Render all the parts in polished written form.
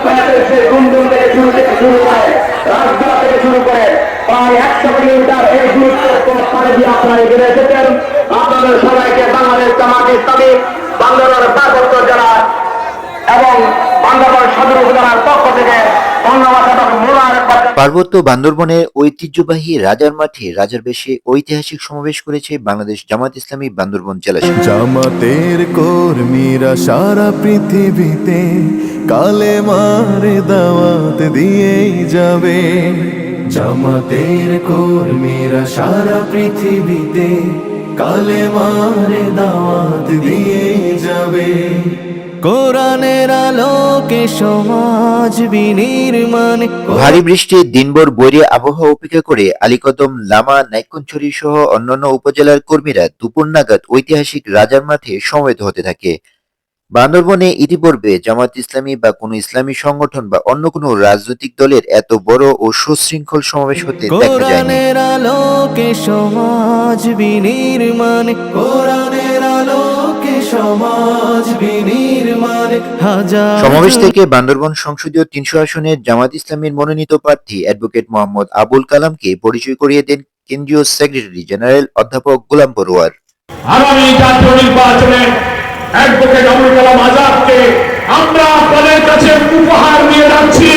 বাংলাদেশের গুনগুন থেকে শুরু করে রাজধানী থেকে শুরু করে প্রায় 100 কিলোমিটার এই দূরত্ব পাড়ি দিয়ে আপনারা এগিয়ে এসেছেন। আপনাদের সবাইকে বাংলাদেশ জামাত ইসলামী বান্দরবান পার্বত্য জেলা এবং বান্দরবান সদর উপজেলার পক্ষ থেকে ধন্যবাদ এবং মোবারকবাদ। পার্বত্য বান্দরবনের ঐতিহ্যবাহী রাজার মাঠে রাজার বেশে ঐতিহাসিক সমাবেশ করেছে বাংলাদেশ জামাত ইসলামী বান্দরবন জেলা শাখা। জামাতের কর্মীরা সারা পৃথিবীতে কালেমার দাওয়াত দিয়েই যাবে। জামাতের কর্মীরা সারা পৃথিবীতে কালেমার দাওয়াত দিয়েই যাবে। কোরআনের আলোকে সমাজ বিনির্মাণ। ভারী বৃষ্টির দিনভর বৈরী আবহাওয়া উপেক্ষা করে আলীকদম, লামা, নাইক্ষ্যংছড়ি সহ অন্যান্য উপজেলার কর্মীরা দুপুর নাগাদ ঐতিহাসিক রাজার মাঠে সমবেত হতে থাকে। বান্দরবনে ইতিপূর্বে জামাত ইসলামী বা কোনো ইসলামী সংগঠন বা অন্য কোনো রাজনৈতিক দলের এত বড় ও সুশৃঙ্খল সমাবেশ হতে দেখা যায়নি। কোরআনের আলোকে সমাজ বিনির্মাণ। কোরআনের আলোকে সমাজ বিনির্মাণ। হাজার সমাবেশ থেকে বান্দরবন সংসদীয় 300 আসনের জামাত ইসলামীর মনোনীত প্রার্থী অ্যাডভোকেট মোহাম্মদ আবুল কালামকে পরিচয় করিয়ে দেন কেন্দ্রীয় সেক্রেটারি জেনারেল অধ্যাপক গোলাম পরোয়ার। আগামী জাতীয় নির্বাচনে অ্যাডভোকেট আবুল কালাম আজাদকে আমরা আপনাদের কাছে উপহার নিয়ে যাচ্ছি।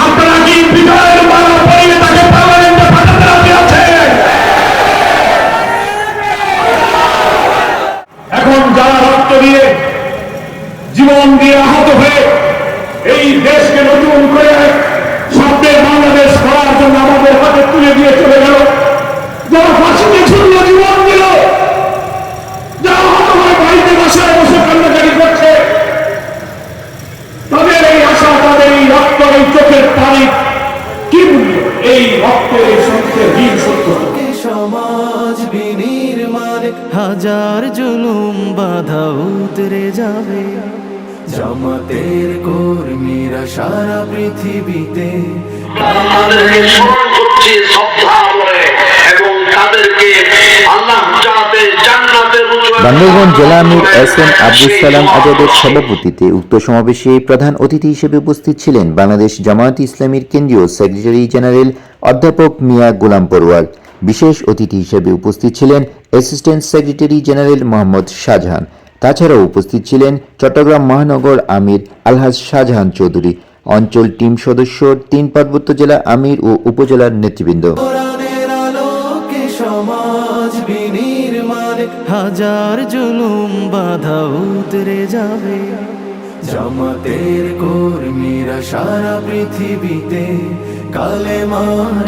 আপনারা কি বিজয়ের মালা পরিয়ে তাকে পার্লামেন্টে পাঠাতে রাজি আছেন? এখন যারা রক্ত দিয়ে, জীবন দিয়ে আহত হয়ে এই দেশকে নতুন করে স্বপ্নের বাংলাদেশ করার জন্য আমাদের হাতে তুলে দিয়ে চলে গেল, যারা ফাঁসিতে ঝুলল, জীবন দিল, যারা আহত হয়ে বাড়িতে বাসায় বসে কান্নাকাটি করছে, তাদের এই আশা, তাদের এই রক্ত, এই চোখের পানি কি মূল্য? এই রক্তের এই সত্যের ঋণ সত্য সমাজ বিনির্মাণ। হাজার জুলুম বাধা উতরে যাবে। জামাতের কর্মীরা সারা পৃথিবীতে তাদেরকে স্মরণ করছি শ্রদ্ধা করে এবং তাদেরকে আল্লাহ যাতে জান্নাতের বান্দরবান জেলা আমির এস এম আব্দুল সালাম আজাদের সভাপতিত্বে উক্ত সমাবেশে প্রধান অতিথি হিসেবে উপস্থিত ছিলেন বাংলাদেশ জামায়াত ইসলামীর কেন্দ্রীয় সেক্রেটারি জেনারেল অধ্যাপক মিয়া গোলাম পরোয়ার। বিশেষ অতিথি হিসেবে উপস্থিত ছিলেন assistant secretary general Mohammad Shahjahan. তাছাড়াও উপস্থিত ছিলেন চট্টগ্রাম মহানগর আমির আলহাজ শাহজাহান চৌধুরী, অঞ্চল টিম সদস্য, 3 পার্বত্য জেলা আমির ও উপজেলার নেতৃবৃন্দ। কোরআনের আলোকে সমাজ বিনির্মাণ। হাজার জুলুম বাধা উতরে যাবে। জামাতের কর্মীরা সারা পৃথিবীতে কালেমার